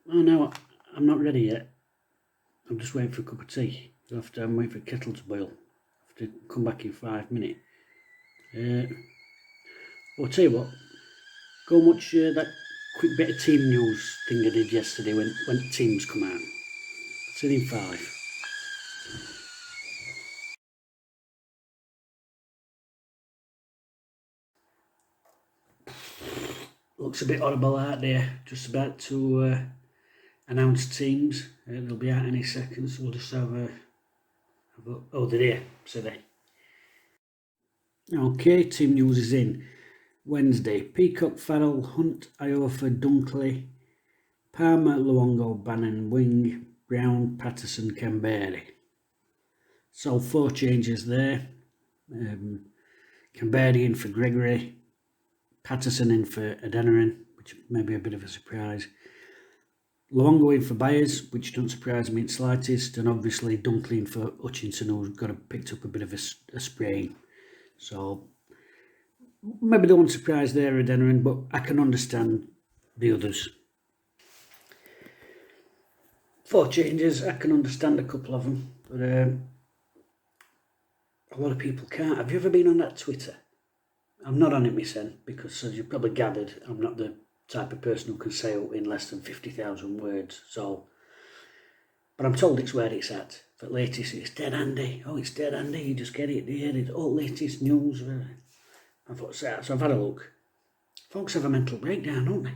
Oh no, I'm not ready yet. I'm just waiting for a cup of tea. I'm waiting for the kettle to boil. I have to come back in 5 minutes. I'll tell you what, go and watch that quick bit of team news thing I did yesterday when the teams come out. See you in 5. Looks a bit horrible out there. Just about to announce teams. They'll be out any second, so we'll just have a oh, they're here, so they. Okay, team news is in. Wednesday, Peacock, Farrell, Hunt, Iofa, Dunkley, Palmer, Luongo, Bannon, Wing, Brown, Patterson, Canberra. So 4 changes there. Canberra in for Gregory, Patterson in for Adeniran, which may be a bit of a surprise. Luongo in for Byers, which don't surprise me in slightest, and obviously Dunkley in for Hutchinson, who's picked up a bit of a sprain. So maybe the one surprise there, Adeniran, but I can understand the others. 4 changes, I can understand a couple of them, but a lot of people can't. Have you ever been on that Twitter? I'm not on it myself because, as you've probably gathered, I'm not the type of person who can say it in less than 50,000 words. So, but I'm told it's where it's at. For latest, it's dead handy. Oh, it's dead handy. You just get it there. It's all latest news. I thought so. So I've had a look. Folks have a mental breakdown, don't they?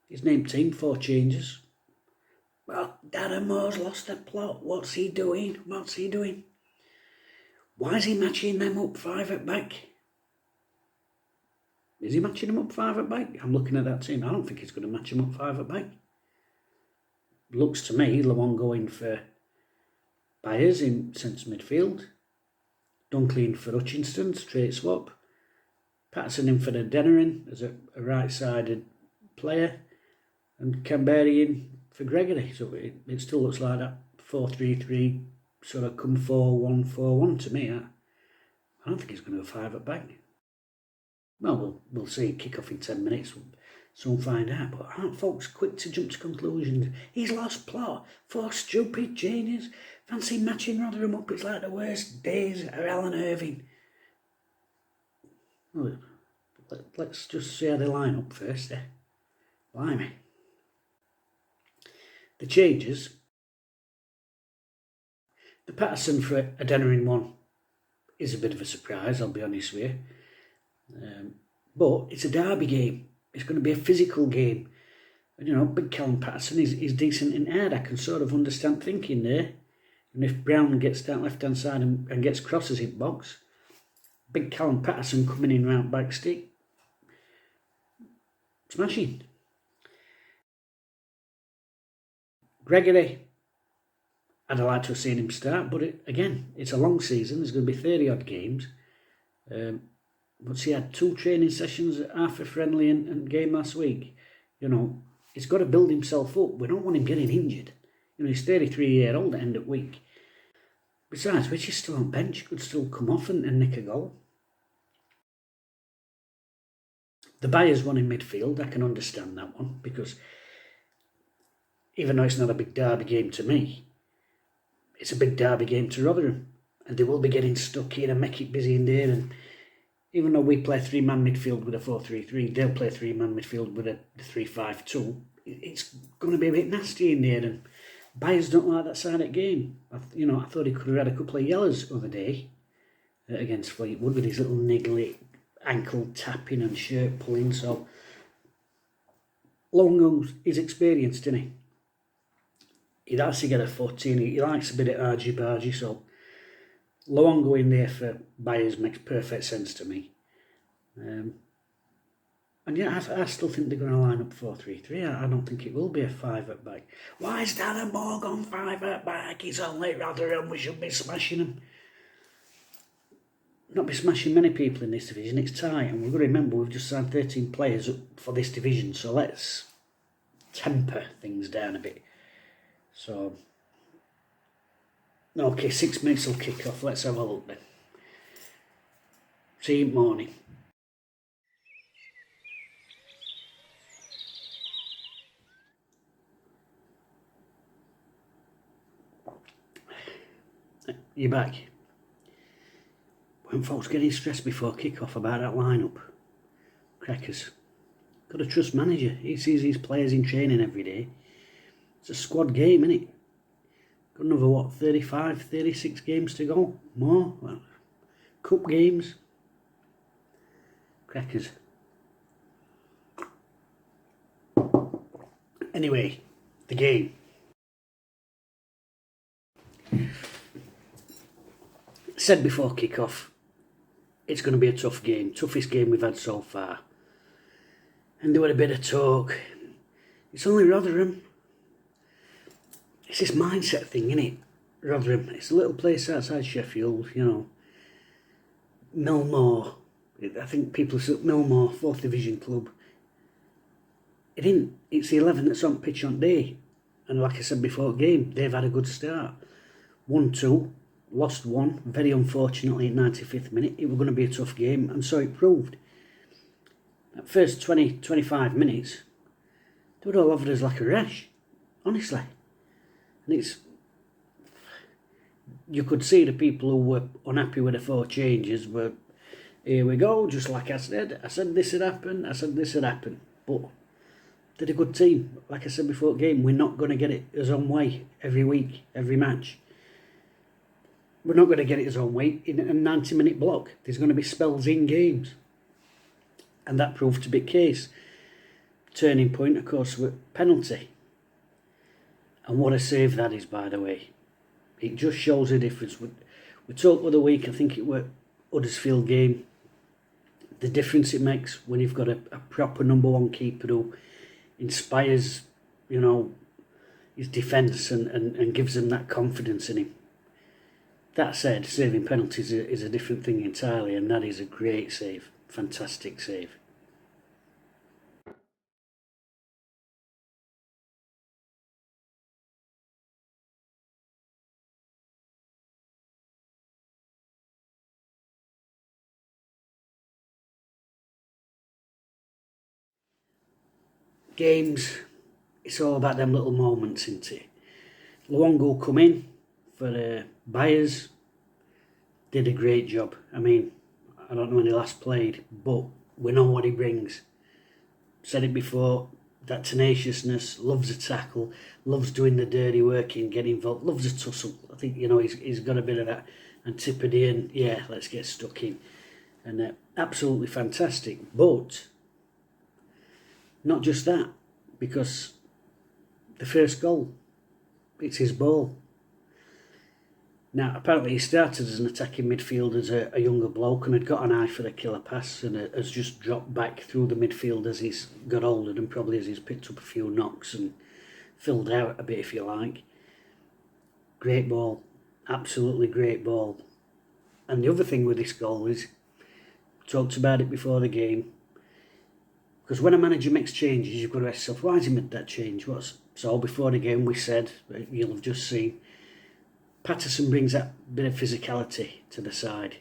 His name team, 4 changes. Well, Darren Moore's lost the plot. What's he doing? What's he doing? Why is he matching them up 5 at back? Is he matching them up 5 at back? I'm looking at that team. I don't think he's going to match them up 5 at back. Looks to me, Luongo in for Byers in centre midfield. Dunkley in for Hutchinson, straight swap. Patterson in for the Adeniran as a right-sided player. And Canberra in for Gregory. So it still looks like that 4-3-3 sort of come 4-1-4-1 to me. I don't think he's going to go 5 at back. Well, we'll see. Kick off in 10 minutes. Soon find out. But aren't folks quick to jump to conclusions? He's lost plot. 4 stupid changes. Fancy matching Rotherham up. It's like the worst days of Alan Irving. Well, let's just see how they line up first. Blimey. The changes. The Patterson for Adeniran one is a bit of a surprise, I'll be honest with you. But it's a derby game. It's going to be a physical game. And, you know, big Callum Patterson is decent in air. I can sort of understand thinking there. And if Brown gets down left-hand side and gets crosses in box, big Callum Patterson coming in round back stick, smashing. Gregory, I'd like to have seen him start, but again, it's a long season. There's going to be 30-odd games. But he had 2 training sessions at half a friendly and game last week. You know, he's got to build himself up. We don't want him getting injured. You know, he's 33-year-old at end of week. Besides which, he's still on bench, could still come off and nick a goal. The Byers one in midfield, I can understand that one, because even though it's not a big derby game to me, it's a big derby game to Rotherham. And they will be getting stuck in and make it busy in there. And even though we play 3-man midfield with a 4-3-3, they'll play 3-man midfield with a 3-5-2. It's going to be a bit nasty in there, and Byers don't like that side of the game. I thought he could have had a couple of yellows the other day against Fleetwood with his little niggly ankle tapping and shirt pulling. So Luongo is experienced, isn't he? He likes to get a foot in. He likes a bit of argy-bargy, so Luongo in there for Byers makes perfect sense to me. And yeah, I still think they're going to line up 4-3-3. I don't think it will be a 5 at back. Why is Darren Moore gone 5 at back? He's only Rotherham. We should be smashing him. Not be smashing many people in this division. It's tight, and we've got to remember we've just signed 13 players up for this division, so let's temper things down a bit. So, okay, 6 minutes will kick off. Let's have a look then. See you in the morning. you're back. When folks getting stressed before kick-off about that line-up, crackers. Got to trust manager. He sees his players in training every day. It's a squad game, isn't it? Got another, what, 35, 36 games to go? More? Well, cup games. Crackers. Anyway, the game. Said before kick-off, it's going to be a tough game. Toughest game we've had so far. And there was a bit of talk. It's only Rotherham. It's this mindset thing, isn't it? Rotherham. It's a little place outside Sheffield, you know. Millmore. I think people say Millmore, 4th Division club. It isn't. It's the 11 that's on pitch on day. And like I said before the game, they've had a good start. 1-2, lost 1, very unfortunately at 95th minute. It was going to be a tough game, and so it proved. At first 20-25 minutes, they were all over us like a rash, honestly. And it's, you could see the people who were unhappy with the 4 changes were, here we go, just like I said this would happen, I said this would happen. But they're a good team. Like I said before the game, we're not going to get it his own way every week, every match. We're not going to get it his own way in a 90-minute block. There's going to be spells in games. And that proved to be the case. Turning point, of course, with penalty. And what a save that is, by the way. It just shows the difference. We talked the other week, I think it was Huddersfield game, the difference it makes when you've got a proper number 1 keeper who inspires, you know, his defence and gives them that confidence in him. That said, saving penalties is a different thing entirely, and that is a great save. Fantastic save. Games, it's all about them little moments, isn't it? Luongo come in for Byers, did a great job. I mean, I don't know when he last played, but we know what he brings. Said it before, that tenaciousness, loves a tackle, loves doing the dirty work and getting involved, loves a tussle. I think, you know, he's got a bit of that antipody and, yeah, let's get stuck in. And absolutely fantastic. But not just that, because the first goal, it's his ball. Now, apparently he started as an attacking midfielder as a younger bloke and had got an eye for the killer pass and has just dropped back through the midfield as he's got older and probably as he's picked up a few knocks and filled out a bit, if you like. Great ball. Absolutely great ball. And the other thing with this goal is, we talked about it before the game, because when a manager makes changes, you've got to ask yourself, why has he made that change? So before the game we said, you'll have just seen, Patterson brings that bit of physicality to the side.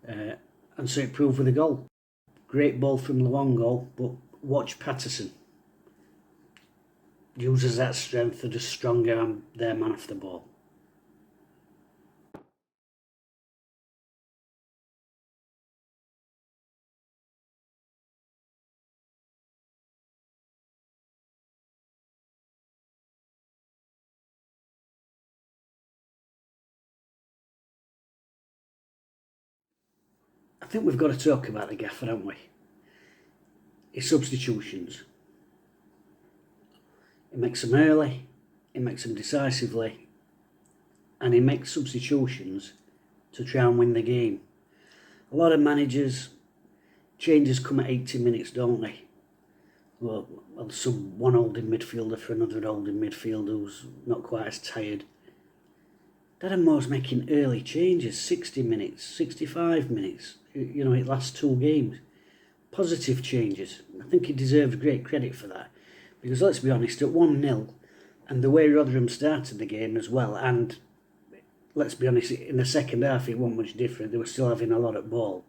And so it proved with a goal. Great ball from Luongo, but watch Patterson. Uses that strength of a strong arm, their man off the ball. I think we've got to talk about the gaffer, haven't we? His substitutions. He makes them early, he makes them decisively, and he makes substitutions to try and win the game. A lot of managers, changes come at 80 minutes, don't they? Well, sub one holding midfielder for another holding midfielder who's not quite as tired. Darren making early changes, 60 minutes, 65 minutes. You know, it lasts 2 games. Positive changes. I think he deserves great credit for that. Because let's be honest, at 1-0, and the way Rotherham started the game as well, and let's be honest, in the second half it wasn't much different. They were still having a lot of ball.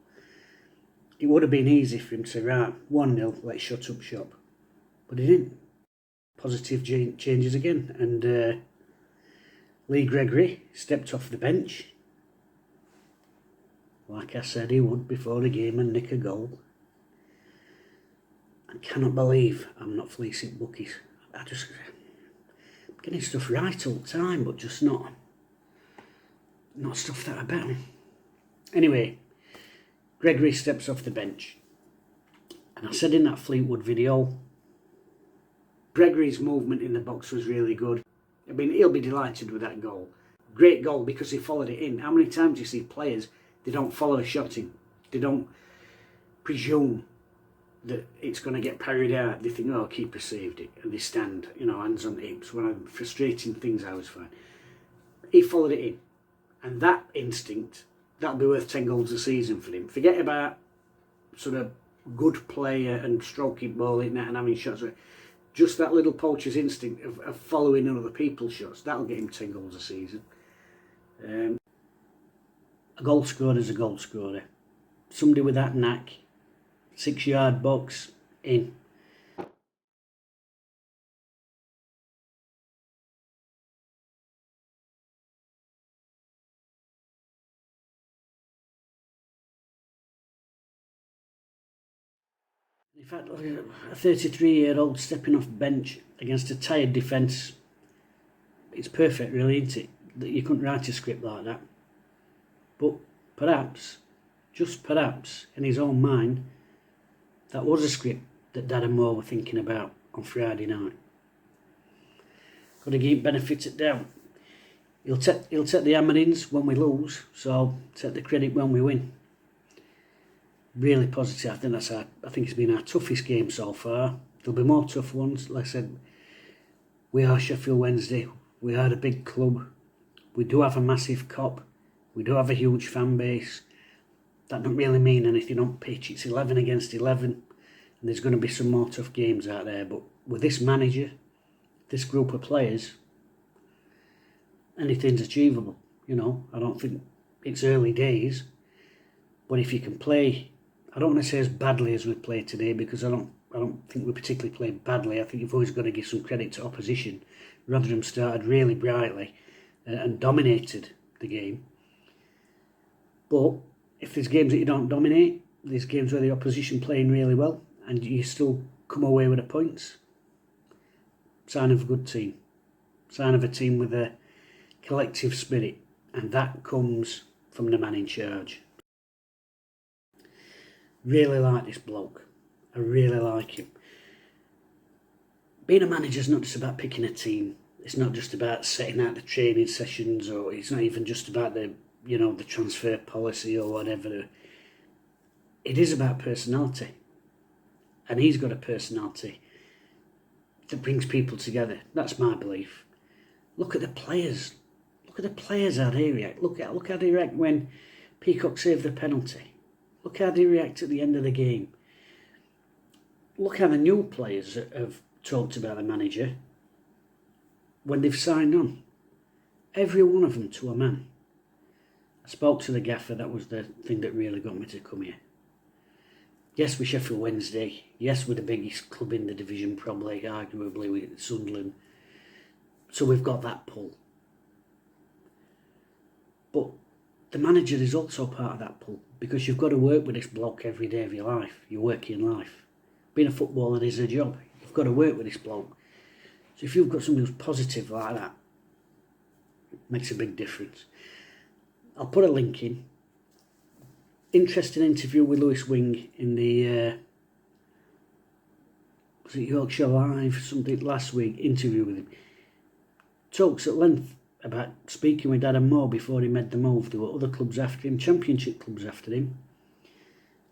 It would have been easy for him to say, right, 1-0, let's shut up shop. But he didn't. Positive changes again. And Lee Gregory stepped off the bench, like I said he would before the game, and nick a goal. I cannot believe I'm not fleecing bookies. I'm getting stuff right all the time, but just not stuff that I bet on. Anyway, Gregory steps off the bench. And I said in that Fleetwood video, Gregory's movement in the box was really good. I mean, he'll be delighted with that goal. Great goal because he followed it in. How many times do you see players, they don't follow a shot in? They don't presume that it's going to get parried out. They think, oh, keeper saved it. And they stand, hands on hips. One of the frustrating things I always find. He followed it in. And that instinct, that'll be worth 10 goals a season for him. Forget about sort of good player and stroking ball in net and having shots. Just that little poacher's instinct of following other people's shots, that'll get him 10 goals a season. A goal scorer is a goal scorer. Somebody with that knack, 6-yard box, in. In fact, a 33-year-old stepping off bench against a tired defence, it's perfect really, isn't it? That you couldn't write a script like that. But perhaps, just perhaps, in his own mind, that was a script that Dad and Mo were thinking about on Friday night. Got to give benefit of doubt. He'll take the hammerings when we lose, so take the credit when we win. Really positive. I think it's been our toughest game so far. There'll be more tough ones. Like I said, we are Sheffield Wednesday. We are a big club. We do have a massive cop. We do have a huge fan base. That don't really mean anything on pitch. It's 11 against 11, and there's going to be some more tough games out there. But with this manager, this group of players, anything's achievable. I don't think it's early days, but if you can play, I don't want to say as badly as we played today, because I don't think we particularly played badly. I think you've always got to give some credit to opposition. Rotherham started really brightly and dominated the game. But if there's games that you don't dominate, there's games where the opposition playing really well and you still come away with the points. Sign of a good team. Sign of a team with a collective spirit, and that comes from the man in charge. Really like this bloke. I really like him. Being a manager is not just about picking a team. It's not just about setting out the training sessions, or it's not even just about the transfer policy or whatever. It is about personality. And he's got a personality that brings people together. That's my belief. Look at the players. Look at the players how they react. Look how they react when Peacock saved the penalty. Look how they react at the end of the game. Look how the new players have talked about the manager when they've signed on. Every one of them to a man. I spoke to the gaffer. That was the thing that really got me to come here. Yes, we're Sheffield Wednesday. Yes, we're the biggest club in the division, probably, arguably, with Sunderland. So we've got that pull. But the manager is also part of that pull, because you've got to work with this bloke every day of your life, your working life. Being a footballer is a job. You've got to work with this bloke. So if you've got somebody who's positive like that, it makes a big difference. I'll put a link in. Interesting interview with Lewis Wing in the was it Yorkshire Live, something last week, interview with him. Talks at length about speaking with Dad and Mo before he made the move. There were other clubs after him, championship clubs after him.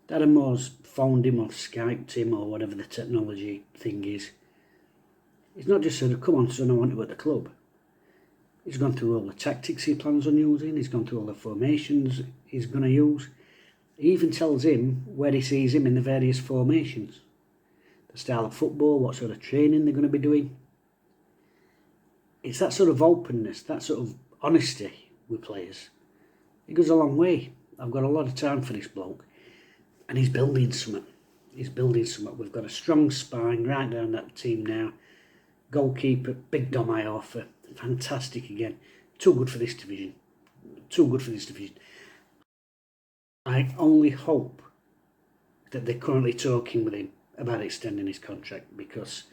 Dad and Mo's phoned him or Skyped him or whatever the technology thing is. He's not just said, come on son, I want you at the club. He's gone through all the tactics he plans on using. He's gone through all the formations he's going to use. He even tells him where he sees him in the various formations. The style of football, what sort of training they're going to be doing. It's that sort of openness, that sort of honesty with players. It goes a long way. I've got a lot of time for this bloke. And he's building something. He's building something. We've got a strong spine right down that team now. Goalkeeper, big Dom Iorfa, fantastic again. too good for this division. Too good for this division. I only hope that they're currently talking with him about extending his contract, because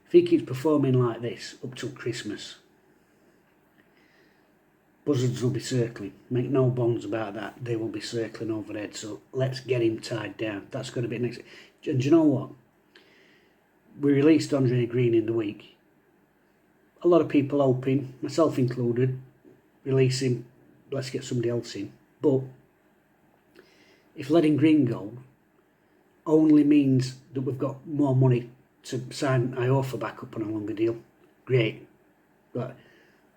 if he keeps performing like this up till Christmas, buzzards will be circling. Make no bones about that. They will be circling overhead. So let's get him tied down. That's going to be next. And do you know what? We released Andre Green in the week. A lot of people hoping, myself included, release him, let's get somebody else in. But if letting Green go only means that we've got more money to sign Iofa back up on a longer deal, great. But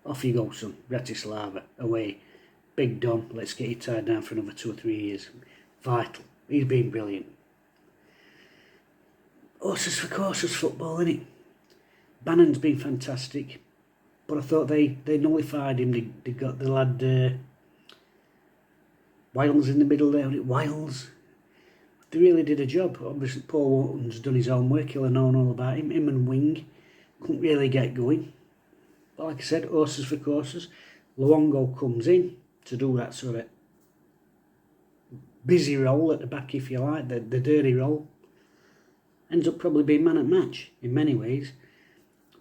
off you go, son. Bratislava, away. Big Don, let's get you tied down for another 2 or 3 years. Vital. He's been brilliant. Horses for courses football, innit? Bannon's been fantastic. But I thought they nullified him. They got the lad Wiles in the middle there. Wiles. They really did a job. Obviously, Paul Wharton's done his own work. He'll have known all about him. Him and Wing couldn't really get going. But like I said, horses for courses. Luongo comes in to do that sort of busy role at the back, if you like, the dirty role. Ends up probably being man at match in many ways.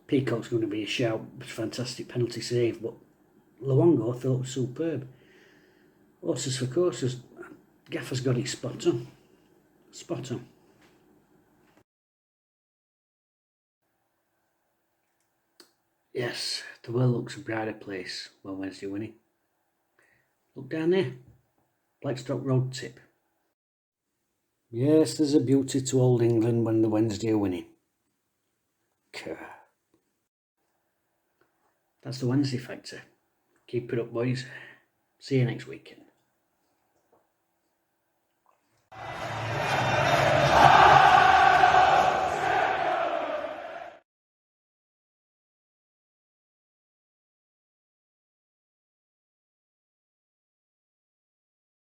Peacock's going to be a shout. Fantastic penalty save, but Luongo I thought was superb. Horses for courses. Gaffer's got it spot on. Spot on. Yes, the world looks a brighter place when Wednesday winning. Look down there. Blackstock Road tip. Yes, there's a beauty to old England when the Wednesday are winning. Kerr. That's the Wednesday factor. Keep it up, boys. See you next weekend.